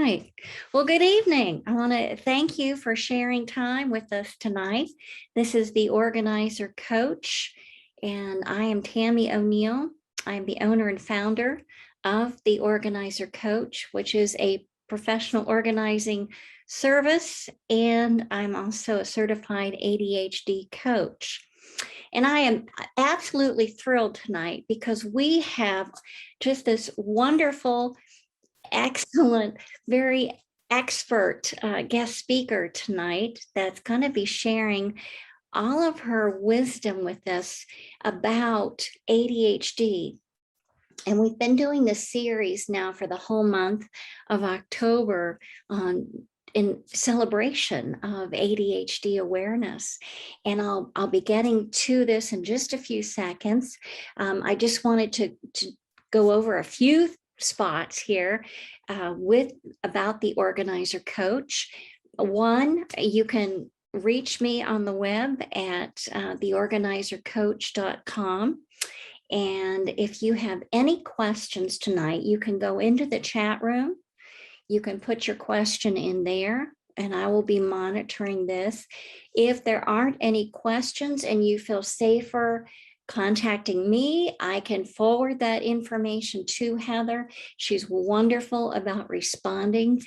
right. Well, good evening. I want to thank you for sharing time with us tonight. This is the Organizer Coach, and I am Tammy O'Neill. I am the owner and founder of the Organizer Coach, which is a professional organizing service, and I'm also a certified ADHD coach. And I am absolutely thrilled tonight because we have just this wonderful, excellent, very expert guest speaker tonight that's going to be sharing all of her wisdom with us about ADHD. And we've been doing this series now for the whole month of October on in celebration of ADHD awareness. And I'll be getting to this in just a few seconds. I just wanted to go over a few spots here about the Organizer Coach. One, you can reach me on the web at theorganizercoach.com. And if you have any questions tonight, you can go into the chat room. You can put your question in there, and I will be monitoring this. If there aren't any questions and you feel safer contacting me, I can forward that information to Heather. She's wonderful about responding.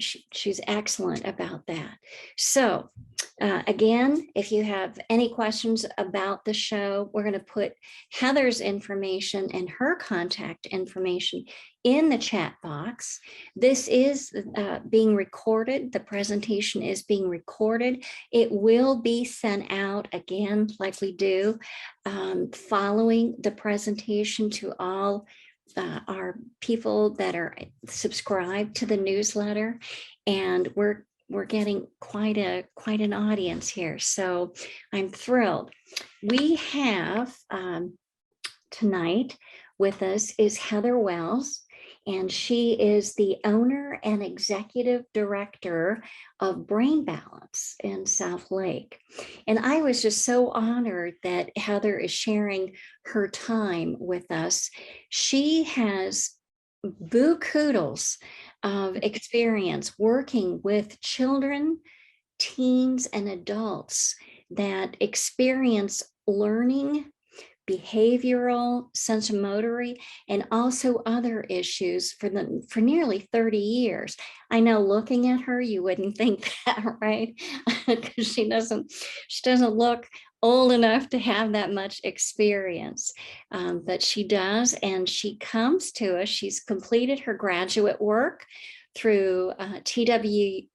She's excellent about that. So again, if you have any questions about the show, we're going to put Heather's information and her contact information in the chat box. This is being recorded. The presentation is being recorded. It will be sent out again, like we do, following the presentation to all our people that are subscribed to the newsletter. And we're getting quite an audience here. So I'm thrilled. We have tonight with us is Heather Wells, and she is the owner and executive director of Brain Balance in South Lake. And I was just so honored that Heather is sharing her time with us. She has buku-doodles of experience working with children, teens, and adults that experience learning, behavioral, sensomotory, and also other issues for nearly 30 years. I know looking at her, you wouldn't think that, right? Because she doesn't look old enough to have that much experience, but she does, and she comes to us. She's completed her graduate work through TWU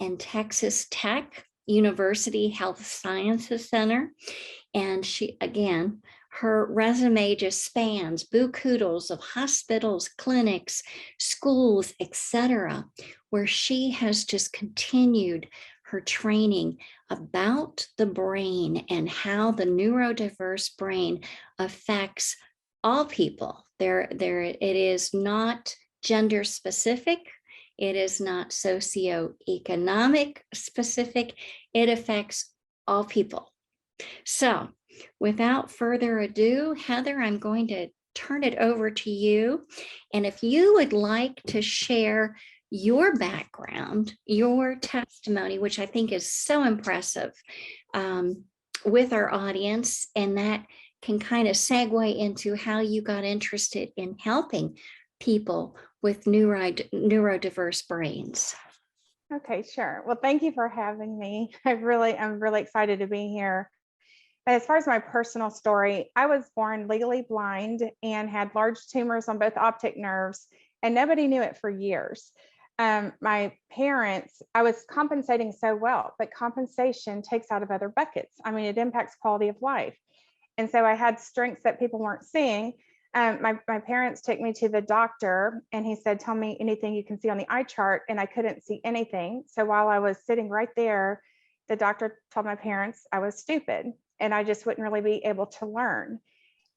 and Texas Tech University Health Sciences Center. And she, again, her resume just spans buku-doodles of hospitals, clinics, schools, etc., where she has just continued her training about the brain and how the neurodiverse brain affects all people. It is not gender specific. It is not socioeconomic specific. It affects all people. So without further ado, Heather, I'm going to turn it over to you. And if you would like to share your background, your testimony, which I think is so impressive, with our audience, and that can kind of segue into how you got interested in helping people with neurodiverse brains. Okay, sure. Well, thank you for having me. I'm really excited to be here. As far as my personal story, I was born legally blind and had large tumors on both optic nerves, and nobody knew it for years. My parents, I was compensating so well, but compensation takes out of other buckets. I mean, it impacts quality of life. And so I had strengths that people weren't seeing. My parents took me to the doctor, and he said, tell me anything you can see on the eye chart. And I couldn't see anything. So while I was sitting right there, the doctor told my parents I was stupid and I just wouldn't really be able to learn.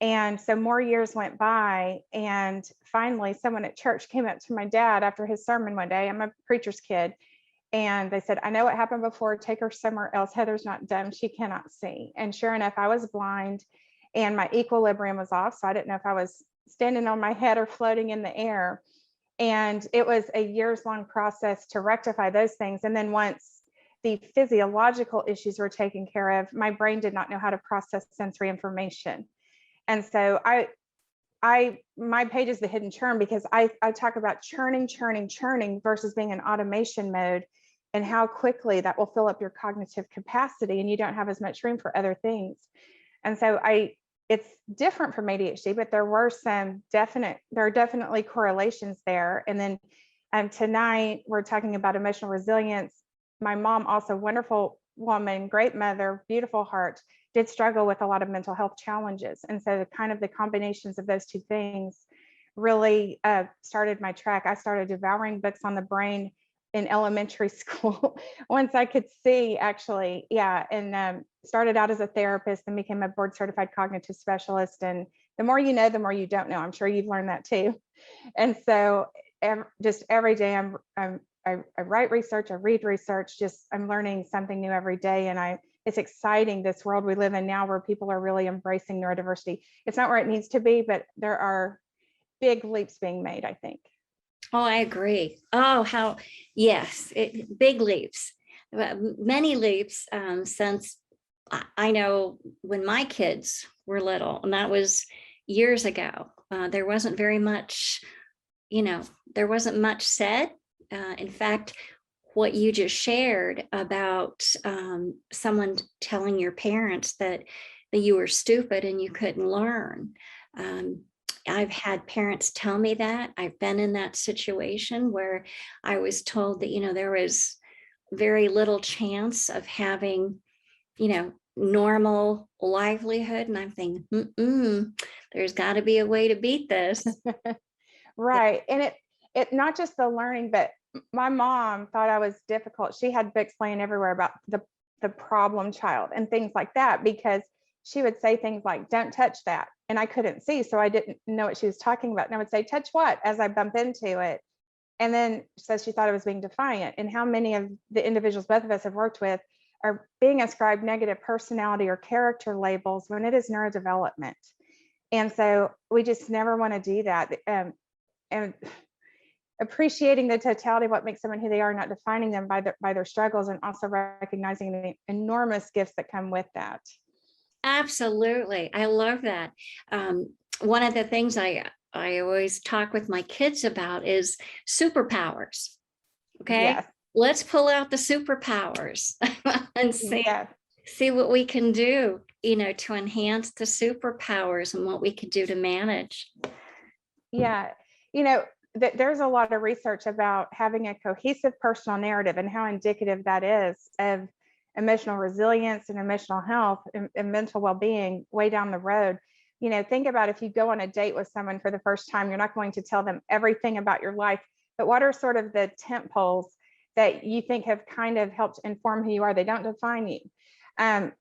And so more years went by, and finally someone at church came up to my dad after his sermon one day. I'm a preacher's kid. And they said, I know what happened before, take her somewhere else. Heather's not dumb, she cannot see. And sure enough, I was blind and my equilibrium was off. So I didn't know if I was standing on my head or floating in the air. And it was a years-long process to rectify those things. And then once the physiological issues were taken care of, my brain did not know how to process sensory information. And so my page is the Hidden Churn, because I talk about churning versus being in automation mode, and how quickly that will fill up your cognitive capacity and you don't have as much room for other things. And so it's different from ADHD, but there are definitely correlations there. And then tonight we're talking about emotional resilience. My mom, also wonderful woman, great mother, beautiful heart, did struggle with a lot of mental health challenges. And so the combinations of those two things really started my track. I started devouring books on the brain in elementary school once I could see, actually. Yeah. And started out as a therapist and became a board certified cognitive specialist. And the more you know, the more you don't know. I'm sure you've learned that too. And so just every day I write research, I read research, I'm learning something new every day. And it's exciting, this world we live in now, where people are really embracing neurodiversity. It's not where it needs to be, but there are big leaps being made, I think. Oh, I agree. Oh, yes, big leaps, many leaps, since I know when my kids were little, and that was years ago, there wasn't very much, there wasn't much said. In fact, what you just shared about someone telling your parents that you were stupid and you couldn't learn. I've had parents tell me that. I've been in that situation where I was told that, there was very little chance of having, normal livelihood. And I'm thinking, there's got to be a way to beat this. Right. And it not just the learning, but my mom thought I was difficult. She had books laying everywhere about the problem child and things like that, because she would say things like, don't touch that. And I couldn't see, so I didn't know what she was talking about. And I would say, touch what? As I bump into it. And then so she thought I was being defiant. And how many of the individuals both of us have worked with are being ascribed negative personality or character labels when it is neurodevelopment. And so we just never want to do that. And appreciating the totality of what makes someone who they are, not defining them by their struggles, and also recognizing the enormous gifts that come with that. Absolutely. I love that. One of the things I always talk with my kids about is superpowers. Okay. Yes. Let's pull out the superpowers and Yes. see what we can do, to enhance the superpowers and what we could do to manage. Yeah. There's a lot of research about having a cohesive personal narrative and how indicative that is of emotional resilience and emotional health and mental well-being way down the road. Think about if you go on a date with someone for the first time, you're not going to tell them everything about your life, but what are sort of the tent poles that you think have kind of helped inform who you are? They don't define you. And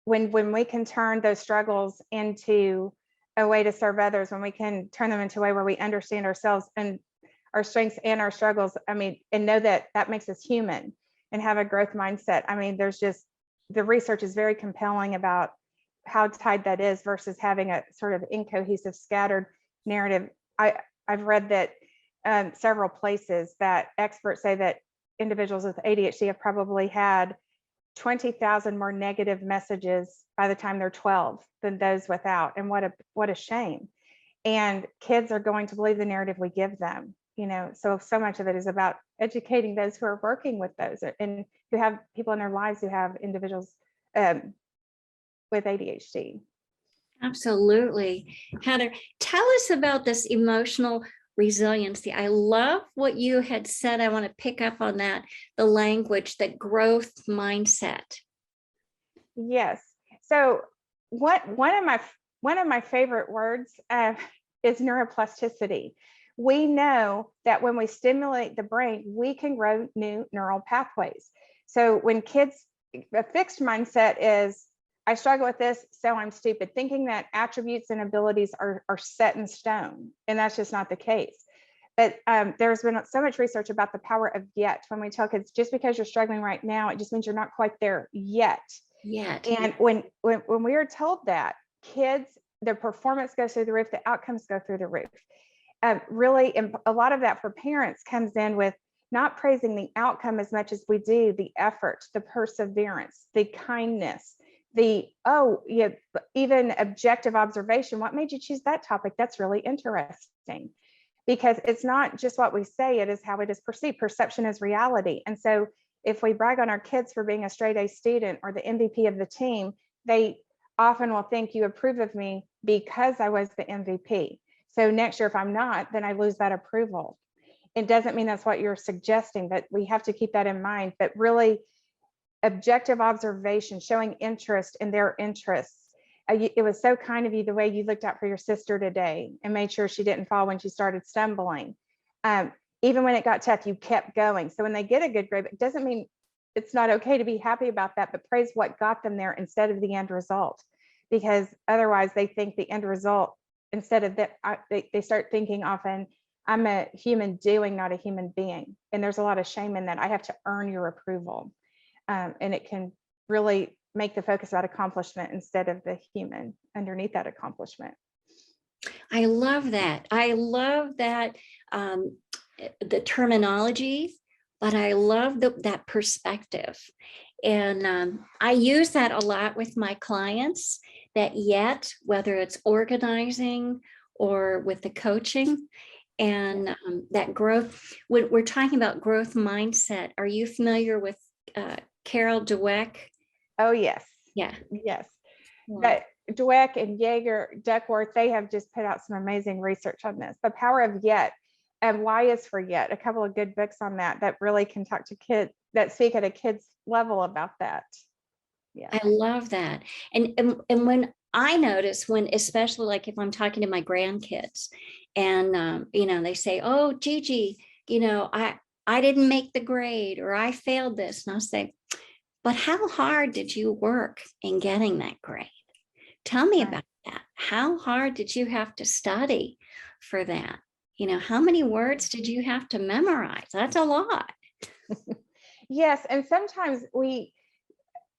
when we can turn those struggles into a way to serve others, when we can turn them into a way where we understand ourselves and our strengths and our struggles, and know that makes us human and have a growth mindset. There's just, the research is very compelling about how tied that is versus having a sort of incohesive, scattered narrative. I've read that several places that experts say that individuals with ADHD have probably had 20,000 more negative messages by the time they're 12 than those without. And what a shame. And kids are going to believe the narrative we give them. So much of it is about educating those who are working with those and who have people in their lives who have individuals with ADHD. Absolutely. Heather, tell us about this emotional resiliency. I love what you had said. I want to pick up on that, the language, that growth mindset. Yes. So one of my favorite words is neuroplasticity. We know that when we stimulate the brain, we can grow new neural pathways. So when kids, a fixed mindset is, I struggle with this, so I'm stupid, thinking that attributes and abilities are set in stone. And that's just not the case. But there's been so much research about the power of yet. When we tell kids, just because you're struggling right now, it just means you're not quite there yet. And when we are told that, kids, their performance goes through the roof, the outcomes go through the roof. really, a lot of that for parents comes in with not praising the outcome as much as we do the effort, the perseverance, the kindness, the, oh, yeah, even objective observation. What made you choose that topic? That's really interesting. Because it's not just what we say, it is how it is perceived. Perception is reality. And so if we brag on our kids for being a straight A student or the MVP of the team, they often will think you approve of me because I was the MVP. So next year, if I'm not, then I lose that approval. It doesn't mean that's what you're suggesting, but we have to keep that in mind. But really, objective observation, showing interest in their interests. It was so kind of you the way you looked out for your sister today and made sure she didn't fall when she started stumbling. Even when it got tough, you kept going. So when they get a good grade, it doesn't mean it's not okay to be happy about that, but praise what got them there instead of the end result. Because otherwise they think the end result, instead of that, they start thinking often, I'm a human doing, not a human being. And there's a lot of shame in that. I have to earn your approval. And it can really make the focus about accomplishment instead of the human underneath that accomplishment. I love that. I love that, the terminology, but I love that perspective. And I use that a lot with my clients, that yet, whether it's organizing or with the coaching, and that growth, when we're talking about growth mindset. Are you familiar with Carol Dweck? Oh, yes. Yeah. Yes. Yeah. But Dweck and Yeager, Duckworth, they have just put out some amazing research on this. The power of yet, and why is for yet. A couple of good books on that really can talk to kids, that speak at a kid's level about that. Yeah. I love that. And when I notice, when, especially like if I'm talking to my grandkids and, they say, oh, Gigi, I didn't make the grade, or I failed this. And I'll say, but how hard did you work in getting that grade? Tell me about that. How hard did you have to study for that? How many words did you have to memorize? That's a lot. Yes. And sometimes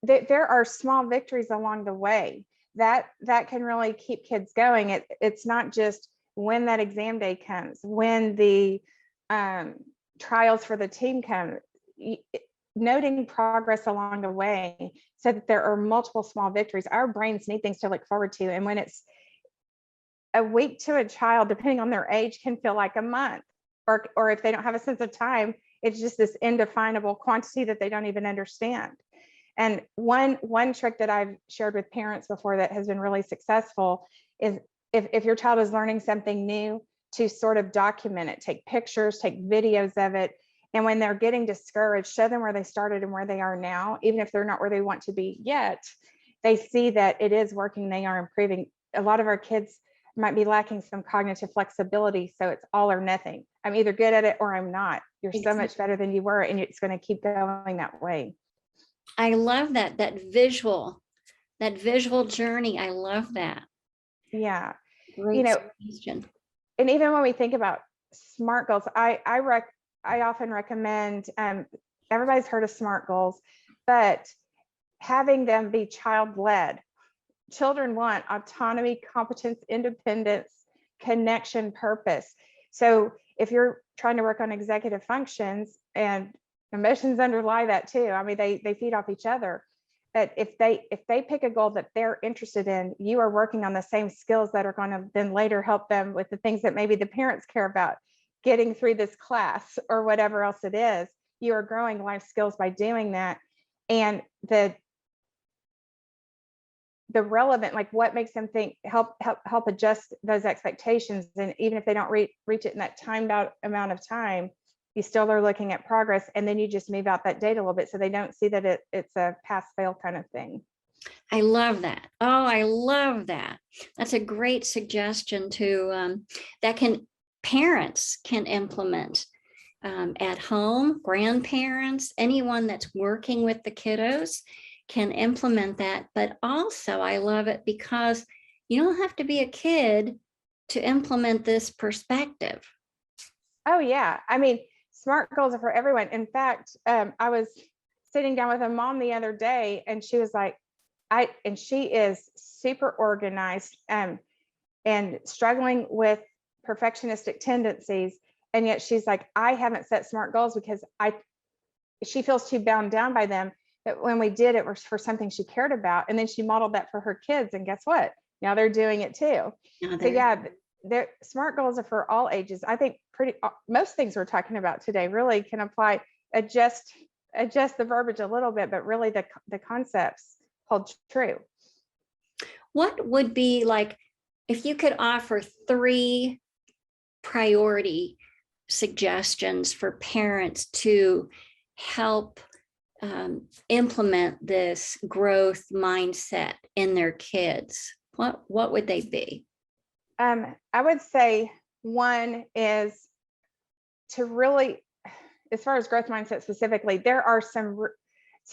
there are small victories along the way that can really keep kids going. It's not just when that exam day comes, when the trials for the team come, noting progress along the way so that there are multiple small victories. Our brains need things to look forward to. And when it's a week to a child, depending on their age, can feel like a month, or if they don't have a sense of time, it's just this indefinable quantity that they don't even understand. And one trick that I've shared with parents before that has been really successful is if your child is learning something new, to sort of document it, take pictures, take videos of it. And when they're getting discouraged, show them where they started and where they are now, even if they're not where they want to be yet. They see that it is working, they are improving. A lot of our kids might be lacking some cognitive flexibility, so it's all or nothing. I'm either good at it or I'm not. You're so much better than you were, and it's going to keep going that way. I love that visual journey. I love that. Yeah. Great suggestion. And even when we think about SMART goals, I often recommend, everybody's heard of SMART goals, but having them be child-led. Children want autonomy, competence, independence, connection, purpose. So if you're trying to work on executive functions, and emotions underlie that too, I mean, they feed off each other. But if they pick a goal that they're interested in, you are working on the same skills that are going to then later help them with the things that maybe the parents care about, getting through this class or whatever else it is. You are growing life skills by doing that. And the relevant, like what makes them think, help adjust those expectations. And even if they don't reach it in that timed out amount of time, you still are looking at progress, and then you just move out that data a little bit so they don't see that it's a pass fail kind of thing. I love that. Oh, I love that. That's a great suggestion that parents can implement at home. Grandparents, anyone that's working with the kiddos can implement that. But also I love it because you don't have to be a kid to implement this perspective. Oh yeah. I mean, SMART goals are for everyone. In fact, I was sitting down with a mom the other day, and she was like, and she is super organized and struggling with perfectionistic tendencies. And yet she's like, I haven't set SMART goals because she feels too bound down by them. But when we did, it was for something she cared about. And then she modeled that for her kids. And guess what? Now they're doing it too. So yeah, SMART goals are for all ages. I think most things we're talking about today really can apply. Adjust the verbiage a little bit, but really the concepts hold true. What would be like, if you could offer 3 priority suggestions for parents to help implement this growth mindset in their kids, what would they be? I would say one is to really, as far as growth mindset specifically, there are some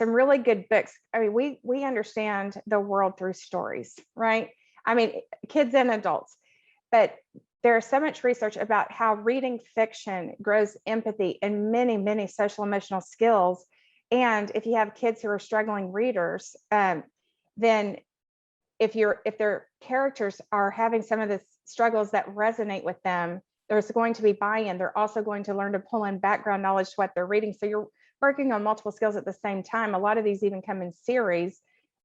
really good books. I mean, we understand the world through stories, right? I mean, kids and adults, but there's so much research about how reading fiction grows empathy and many, many social emotional skills. And if you have kids who are struggling readers, then if their characters are having some of the struggles that resonate with them, there's going to be buy-in. They're also going to learn to pull in background knowledge to what they're reading. So you're working on multiple skills at the same time. A lot of these even come in series,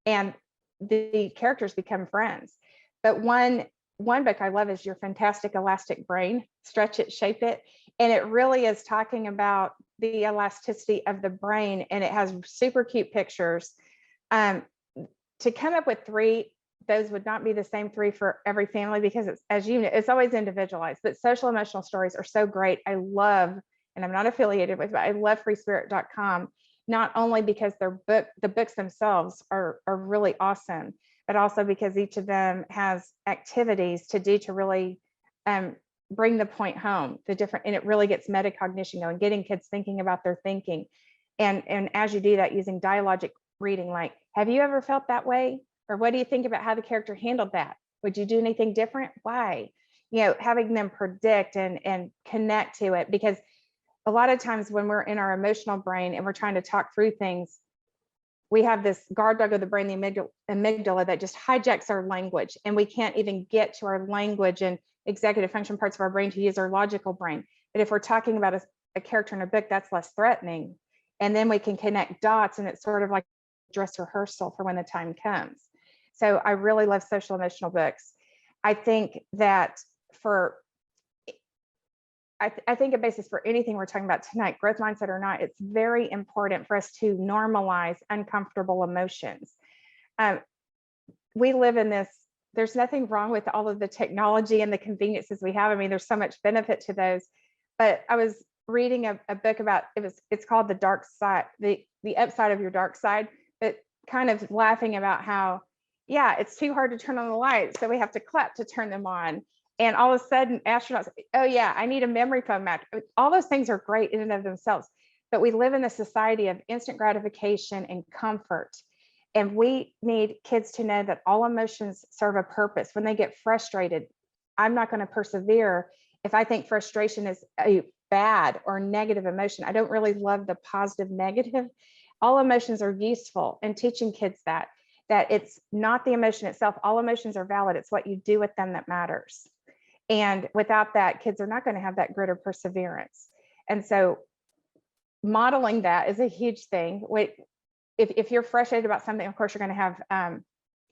and the characters become friends. But one book I love is Your Fantastic Elastic Brain, Stretch It, Shape It. And it really is talking about the elasticity of the brain. And it has super cute pictures. To come up with 3, those would not be the same 3 for every family, because it's, as you know, it's always individualized, but social emotional stories are so great. I love, and I'm not affiliated with, but I love freespirit.com, not only because the books themselves are really awesome, but also because each of them has activities to do to really bring the point home, and it really gets metacognition going, getting kids thinking about their thinking. And as you do that, using dialogic reading, like, have you ever felt that way? Or what do you think about how the character handled that? Would you do anything different? Why? Having them predict and connect to it, because a lot of times when we're in our emotional brain and we're trying to talk through things, we have this guard dog of the brain, the amygdala, that just hijacks our language, and we can't even get to our language and executive function parts of our brain to use our logical brain. But if we're talking about a character in a book, that's less threatening. And then we can connect dots, and it's sort of like dress rehearsal for when the time comes. So I really love social emotional books. I think that I think a basis for anything we're talking about tonight, growth mindset or not, it's very important for us to normalize uncomfortable emotions. We live in this, there's nothing wrong with all of the technology and the conveniences we have. I mean, there's so much benefit to those. But I was reading a book about, it's called The Dark Side, the upside of your dark side, but kind of laughing about how, yeah, it's too hard to turn on the lights, so we have to clap to turn them on. And all of a sudden, astronauts, oh yeah, I need a memory foam match. All those things are great in and of themselves, but we live in a society of instant gratification and comfort. And we need kids to know that all emotions serve a purpose. When they get frustrated, I'm not going to persevere if I think frustration is a bad or negative emotion. I don't really love the positive negative. All emotions are useful, and teaching kids that it's not the emotion itself. All emotions are valid. It's what you do with them that matters. And without that, kids are not going to have that grit or perseverance. And so modeling that is a huge thing. If you're frustrated about something, of course, you're going to have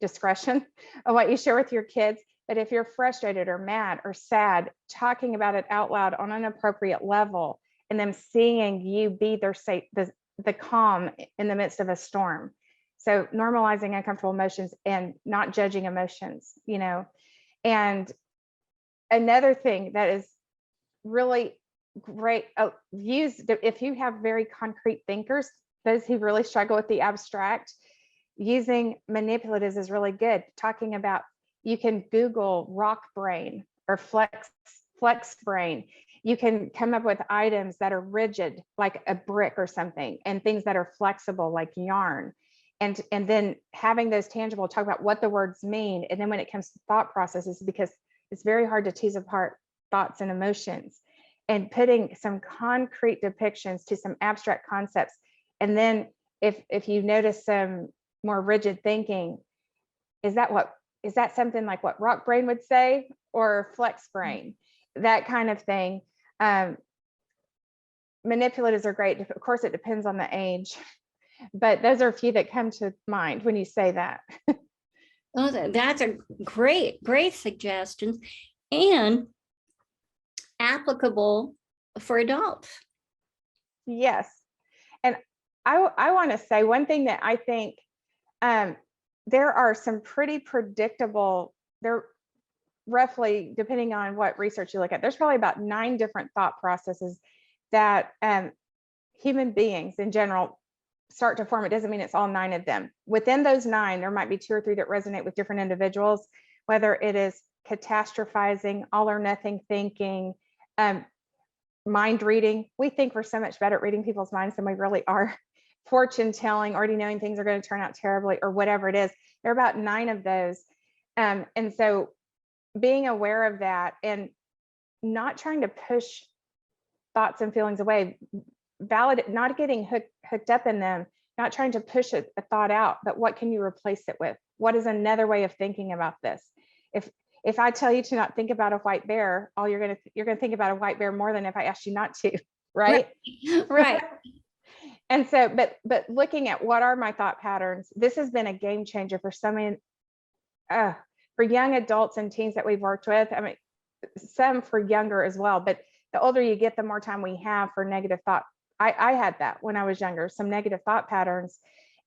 discretion on what you share with your kids. But if you're frustrated or mad or sad, talking about it out loud on an appropriate level, and them seeing you be the calm in the midst of a storm. So normalizing uncomfortable emotions and not judging emotions, And another thing that is really great, if you have very concrete thinkers, those who really struggle with the abstract, using manipulatives is really good. Talking about, you can Google rock brain or flex brain. You can come up with items that are rigid, like a brick or something, and things that are flexible, like yarn. And then having those tangible, talk about what the words mean. And then when it comes to thought processes, because it's very hard to tease apart thoughts and emotions, and putting some concrete depictions to some abstract concepts. And then if you notice some more rigid thinking, is that something like what rock brain would say, or flex brain? that kind of thing. Manipulatives are great. Of course, it depends on the age, but those are a few that come to mind when you say that. Oh, that's a great suggestions, and applicable for adults. Yes. And I want to say one thing that I think there are some pretty predictable, there roughly, depending on what research you look at, there's probably about 9 different thought processes that human beings in general start to form. It doesn't mean it's all 9 of them. Within those 9, there might be 2 or 3 that resonate with different individuals, whether it is catastrophizing, all or nothing thinking, mind reading. We think we're so much better at reading people's minds than we really are. Fortune telling, already knowing things are going to turn out terribly, or whatever it is. There are about 9 of those. And so being aware of that and not trying to push thoughts and feelings away, valid, not getting hooked up in them, not trying to push a thought out, but what can you replace it with? What is another way of thinking about this? If I tell you to not think about a white bear, all you're gonna think about a white bear more than if I asked you not to, right? Right. And so, but looking at what are my thought patterns, this has been a game changer for so many, for young adults and teens that we've worked with. I mean, some for younger as well, but the older you get, the more time we have for negative thought. I had that when I was younger, some negative thought patterns.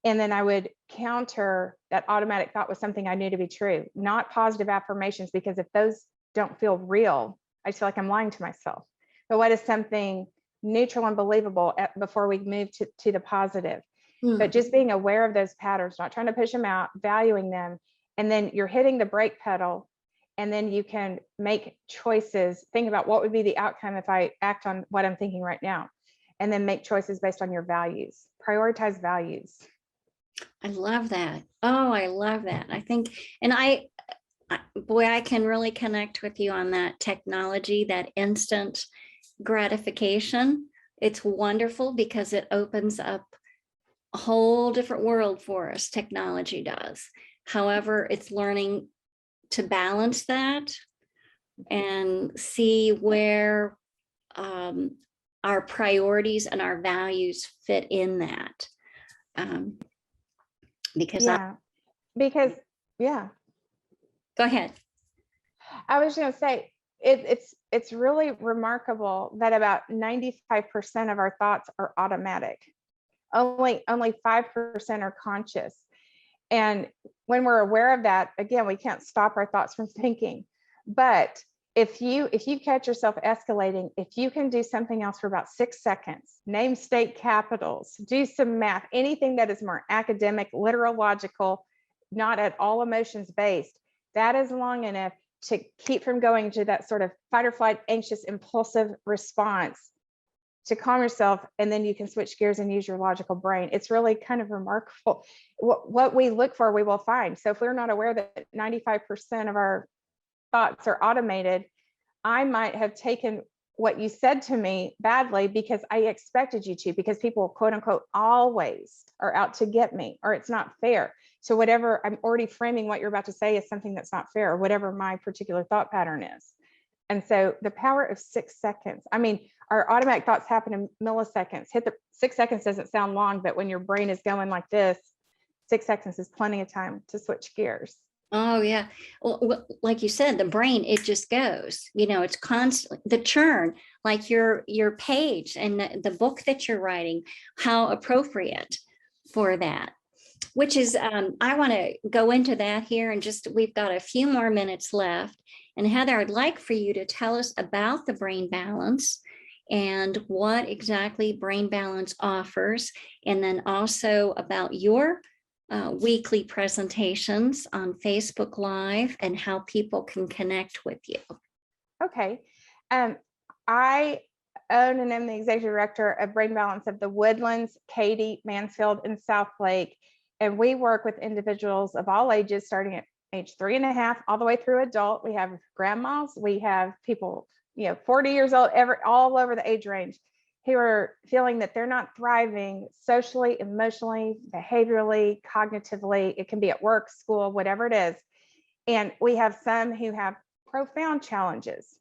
And then I would counter that automatic thought with something I knew to be true, not positive affirmations, because if those don't feel real, I just feel like I'm lying to myself. But what is something neutral and believable before we move to the positive? But just being aware of those patterns, not trying to push them out, valuing them. And then you're hitting the brake pedal, and then you can make choices. Think about what would be the outcome if I act on what I'm thinking right now, and then make choices based on your values. Prioritize values. I love that. Oh, I love that. I think, and boy, I can really connect with you on that technology, that instant gratification. It's wonderful because it opens up a whole different world for us. Technology does. However, it's learning to balance that and see where our priorities and our values fit in that. Because go ahead. I was going to say it's really remarkable that about 95% of our thoughts are automatic. Only 5% are conscious. And when we're aware of that, again, we can't stop our thoughts from thinking. But if you catch yourself escalating, if you can do something else for about 6 seconds, name state capitals, do some math, anything that is more academic, literal, logical, not at all emotions based, that is long enough to keep from going to that sort of fight or flight, anxious, impulsive response, to calm yourself, and then you can switch gears and use your logical brain. It's really kind of remarkable. What we look for, we will find. So if we're not aware that 95% of our thoughts are automated, I might have taken what you said to me badly because I expected you to, because people, quote unquote, always are out to get me, or it's not fair. So whatever, I'm already framing what you're about to say as something that's not fair, or whatever my particular thought pattern is. And so the power of 6 seconds, I mean, our automatic thoughts happen in milliseconds. 6 seconds doesn't sound long, but when your brain is going like this, 6 seconds is plenty of time to switch gears. Oh yeah. Well, like you said, the brain, it just goes, it's constantly the churn, like your page and the book that you're writing, how appropriate for that, which is, I want to go into that here and we've got a few more minutes left. And Heather, I'd like for you to tell us about the brain balance and what exactly brain balance offers, and then also about your weekly presentations on Facebook Live and how people can connect with you. Okay. I own and am the executive director of Brain Balance of the Woodlands, Katy, Mansfield, and South Lake. And we work with individuals of all ages, starting at age 3.5 all the way through adult. We have grandmas, we have people, 40 years old, all over the age range, who are feeling that they're not thriving socially, emotionally, behaviorally, cognitively. It can be at work, school, whatever it is. And we have some who have profound challenges.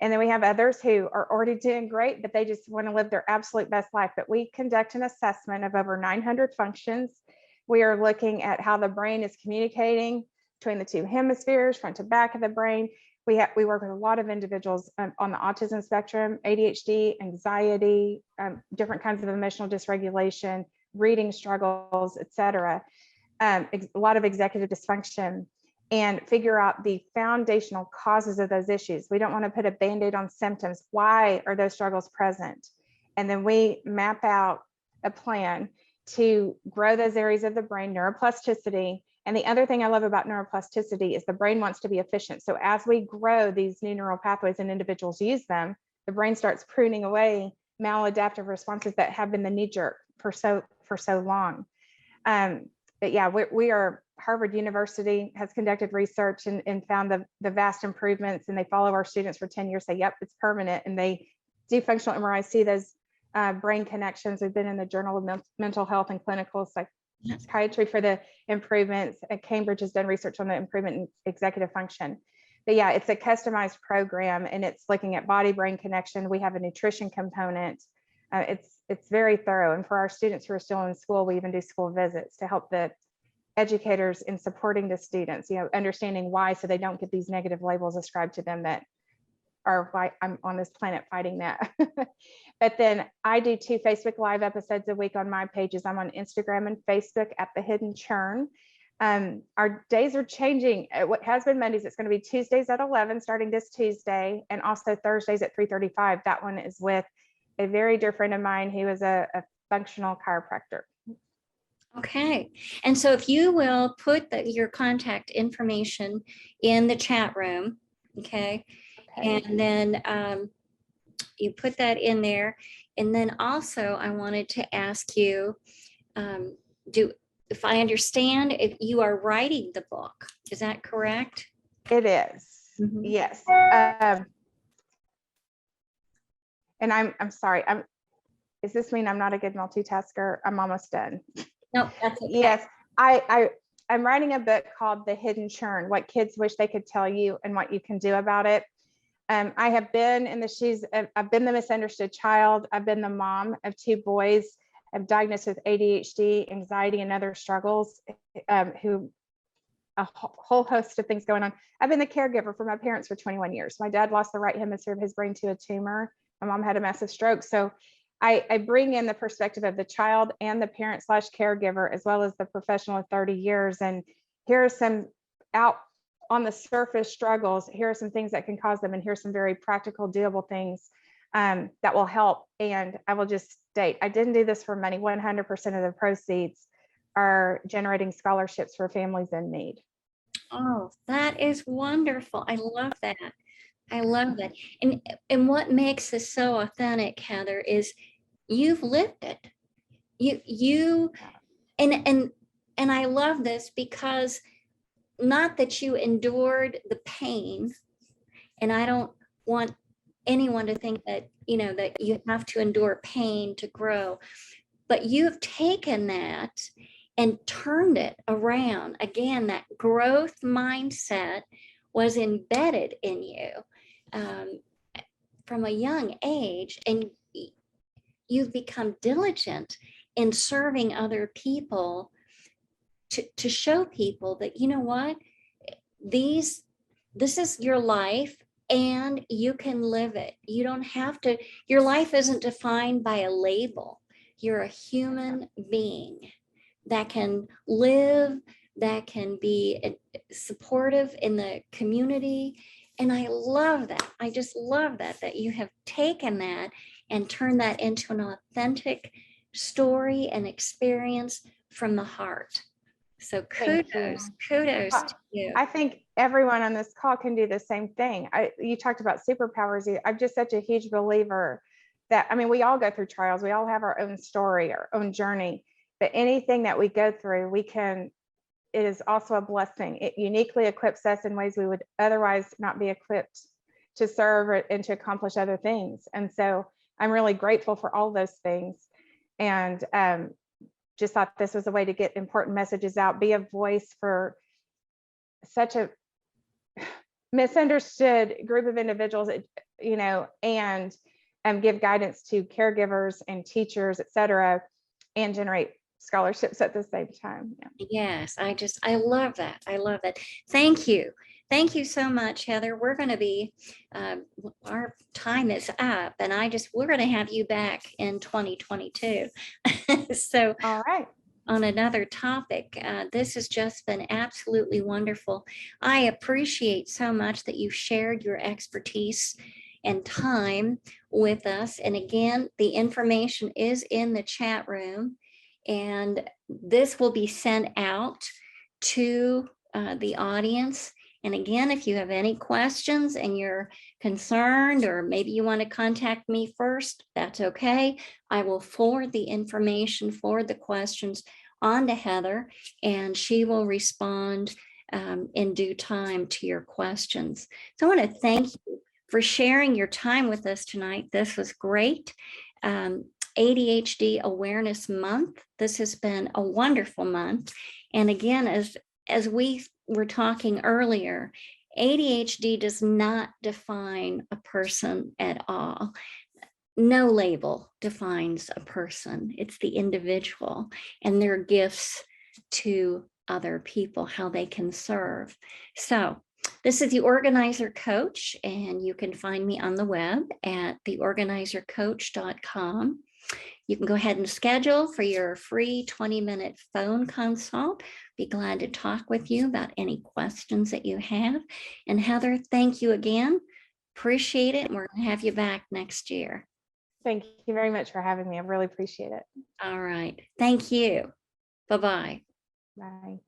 And then we have others who are already doing great, but they just want to live their absolute best life. But we conduct an assessment of over 900 functions. We are looking at how the brain is communicating between the two hemispheres, front to back of the brain. We work with a lot of individuals on the autism spectrum, ADHD, anxiety, different kinds of emotional dysregulation, reading struggles, etc. A lot of executive dysfunction, and figure out the foundational causes of those issues. We don't want to put a Band-Aid on symptoms. Why are those struggles present? And then we map out a plan to grow those areas of the brain, neuroplasticity. And the other thing I love about neuroplasticity is the brain wants to be efficient. So as we grow these new neural pathways and individuals use them, the brain starts pruning away maladaptive responses that have been the knee jerk for so long. But yeah, we are, Harvard University has conducted research and found the vast improvements, and they follow our students for 10 years, say, yep, it's permanent. And they do functional MRI, see those brain connections. We've been in the Journal of Mental Health and Clinical Psychiatry for the improvements. Cambridge has done research on the improvement in executive function. But yeah, it's a customized program, and it's looking at body-brain connection. We have a nutrition component. It's very thorough. And for our students who are still in school, we even do school visits to help the educators in supporting the students, understanding why, so they don't get these negative labels ascribed to them that are why I'm on this planet fighting that. But then I do 2 Facebook Live episodes a week on my pages. I'm on Instagram and Facebook at the Hidden Churn. Our days are changing. What has been Mondays, it's going to be Tuesdays at 11 starting this Tuesday, and also Thursdays at 3:35. That one is with a very dear friend of mine who is a functional chiropractor. Okay. And so if you will put your contact information in the chat room, okay? And then you put that in there. And then also I wanted to ask you, if I understand, if you are writing the book, is that correct? It is. Mhm. Yes. And I'm sorry. Does this mean I'm not a good multitasker? I'm almost done. No, that's okay. Yes. I'm writing a book called The Hidden Churn, What Kids Wish They Could Tell You and What You Can Do About It. I have been in the shoes of, I've been the misunderstood child. I've been the mom of 2 boys. I'm diagnosed with ADHD, anxiety, and other struggles, who a whole host of things going on. I've been the caregiver for my parents for 21 years. My dad lost the right hemisphere of his brain to a tumor. My mom had a massive stroke. So I bring in the perspective of the child and the parent / caregiver, as well as the professional of 30 years. And here are some out on the surface struggles. Here are some things that can cause them. And here's some very practical, doable things that will help. And I will just state, I didn't do this for money. 100% of the proceeds are generating scholarships for families in need. Oh, that is wonderful. I love that. I love that. And what makes this so authentic, Heather, is you've lived it. You and I love this because not that you endured the pain, and I don't want anyone to think that, that you have to endure pain to grow, but you have taken that and turned it around. Again, that growth mindset was embedded in you from a young age, and you've become diligent in serving other people to show people that, you know what, this is your life and you can live it. You don't have to, your life isn't defined by a label. You're a human being that can live, that can be supportive in the community. And I love that. I just love that you have taken that and turned that into an authentic story and experience from the heart. So kudos to you. I think everyone on this call can do the same thing. You talked about superpowers. I'm just such a huge believer that, I mean, we all go through trials. We all have our own story, our own journey, but anything that we go through, it is also a blessing. It uniquely equips us in ways we would otherwise not be equipped to serve and to accomplish other things. And so I'm really grateful for all those things. And just thought this was a way to get important messages out, be a voice for such a misunderstood group of individuals, and give guidance to caregivers and teachers, et cetera, and generate scholarships at the same time. Yeah. Yes, I love that. I love that. Thank you. Thank you so much, Heather. We're going to be, our time is up, and we're going to have you back in 2022. So All right. on another topic, this has just been absolutely wonderful. I appreciate so much that you shared your expertise and time with us. And again, the information is in the chat room, and this will be sent out to the audience. And again, if you have any questions and you're concerned, or maybe you want to contact me first, that's okay. I will forward the information, forward the questions on to Heather, and she will respond in due time to your questions. So I want to thank you for sharing your time with us tonight. This was great. ADHD Awareness Month. This has been a wonderful month. And again, as we were talking earlier, ADHD does not define a person at all. No label defines a person. It's the individual and their gifts to other people, how they can serve. So this is the Organizer Coach, and you can find me on the web at theorganizercoach.com. You can go ahead and schedule for your free 20-minute phone consult. Be glad to talk with you about any questions that you have. And Heather, thank you again. Appreciate it. We're going to have you back next year. Thank you very much for having me. I really appreciate it. All right. Thank you. Bye-bye. Bye.